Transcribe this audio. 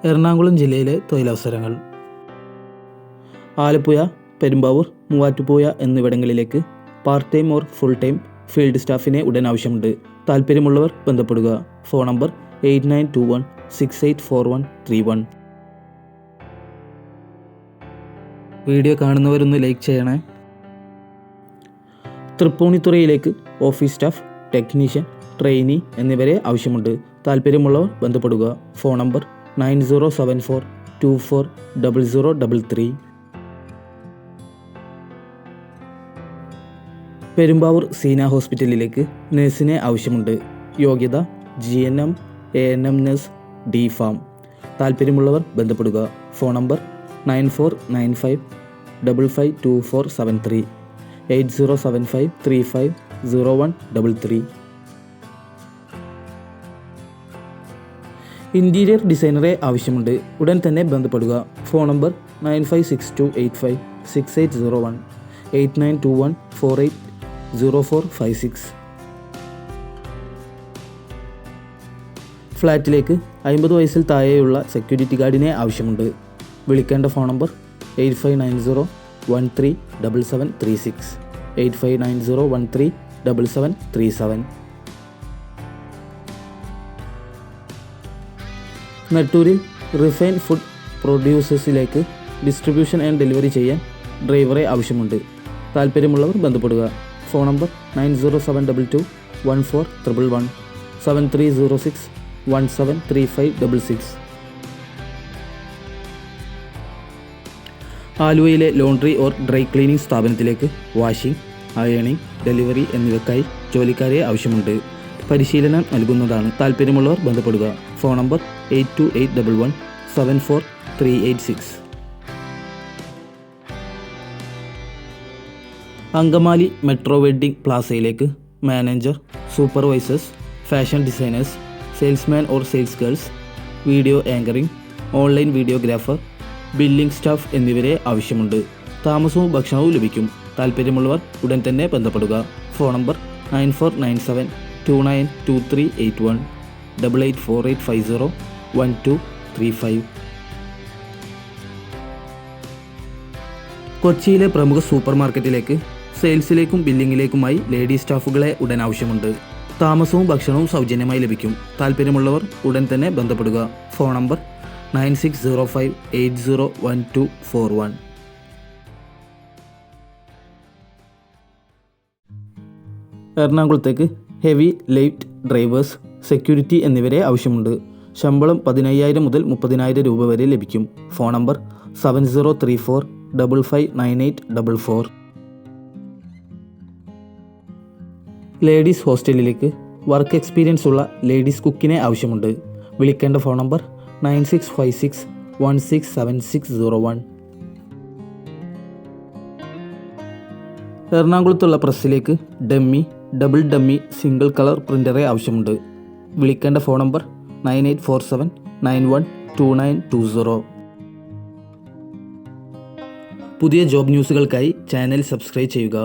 എറണാകുളം ജില്ലയിലെ തൊഴിലവസരങ്ങൾ. ആലപ്പുഴ, പെരുമ്പാവൂർ, മൂവാറ്റുപുഴ എന്നിവിടങ്ങളിലേക്ക് part time or full time field സ്റ്റാഫിനെ ഉടൻ ആവശ്യമുണ്ട്. താല്പര്യമുള്ളവർ ബന്ധപ്പെടുക. Phone number 8921684131. വീഡിയോ കാണുന്നവരൊന്ന് ലൈക്ക് ചെയ്യണേ. തൃപ്പൂണിത്തുറയിലേക്ക് ഓഫീസ് സ്റ്റാഫ്, ടെക്നീഷ്യൻ, ട്രെയിനി എന്നിവരെ ആവശ്യമുണ്ട്. താല്പര്യമുള്ളവർ ബന്ധപ്പെടുക. Phone number 9074240033. പെരുമ്പാവൂർ സീന ഹോസ്പിറ്റലിലേക്ക് നഴ്സിനെ ആവശ്യമുണ്ട്. യോഗ്യത GNM, ANM നഴ്സ്, D.Pharm. താല്പര്യമുള്ളവർ ബന്ധപ്പെടുക. Phone number 9495552473, 8075350133. ഇൻറ്റീരിയർ ഡിസൈനറെ ആവശ്യമുണ്ട്. ഉടൻ തന്നെ ബന്ധപ്പെടുക. Phone number 9562856801, 8921480456. ഫ്ലാറ്റിലേക്ക് 50 വയസ്സിൽ താഴെയുള്ള സെക്യൂരിറ്റി ഗാർഡിനെ ആവശ്യമുണ്ട്. വിളിക്കേണ്ട ഫോൺ നമ്പർ 8590137736, 8590137737. നെട്ടൂരിൽ റിഫൈൻ ഫുഡ് പ്രൊഡ്യൂസേഴ്സിലേക്ക് ഡിസ്ട്രിബ്യൂഷൻ ആൻഡ് ഡെലിവറി ചെയ്യാൻ ഡ്രൈവറെ ആവശ്യമുണ്ട്. താല്പര്യമുള്ളവർ ബന്ധപ്പെടുക. Phone number 9072214111, 7306173566. ആലുവയിലെ ലോണ്ടറി ഓർ ഡ്രൈ ക്ലീനിംഗ് സ്ഥാപനത്തിലേക്ക് വാഷിംഗ്, അയണിംഗ്, ഡെലിവറി എന്നിവയ്ക്കായി ജോലിക്കാരെ ആവശ്യമുണ്ട്. പരിശീലനം നൽകുന്നതാണ്. താല്പര്യമുള്ളവർ ബന്ധപ്പെടുക. Phone number 8281174386. Angamaly metro wedding പ്ലാസയിലേക്ക് manager, supervisors, fashion designers, salesman or sales girls, video anchoring, online videographer, billing staff എന്നിവരെ ആവശ്യമുണ്ട്. താമസവും ഭക്ഷണവും ലഭിക്കും. താല്പര്യമുള്ളവർ ഉടൻ തന്നെ ബന്ധപ്പെടുക. Phone number 9497292381, 8848501235. കൊച്ചിയിലെ പ്രമുഖ സൂപ്പർ മാർക്കറ്റിലേക്ക് സെയിൽസിലേക്കും ബില്ലിങ്ങിലേക്കുമായി ലേഡി സ്റ്റാഫുകളെ ഉടൻ ആവശ്യമുണ്ട്. താമസവും ഭക്ഷണവും സൗജന്യമായി ലഭിക്കും. താല്പര്യമുള്ളവർ ഉടൻ തന്നെ ബന്ധപ്പെടുക. Phone number 9605801241. എറണാകുളത്തേക്ക് ഹെവി ലൈറ്റ് ഡ്രൈവേഴ്സ്, സെക്യൂരിറ്റി എന്നിവരെ ആവശ്യമുണ്ട്. ശമ്പളം 15,000 മുതൽ 30,000 രൂപ വരെ ലഭിക്കും. Phone number 7034559844. ലേഡീസ് ഹോസ്റ്റലിലേക്ക് വർക്ക് എക്സ്പീരിയൻസ് ഉള്ള ലേഡീസ് കുക്കിനെ ആവശ്യമുണ്ട്. വിളിക്കേണ്ട ഫോൺ നമ്പർ 9656167601. എറണാകുളത്തുള്ള പ്രസ്സിലേക്ക് dummy, double dummy, single colour പ്രിൻ്ററെ ആവശ്യമുണ്ട്. വിളിക്കേണ്ട ഫോൺ നമ്പർ 9847912920. പുതിയ ജോബ് ന്യൂസുകൾക്കായി ചാനൽ സബ്സ്ക്രൈബ് ചെയ്യുക.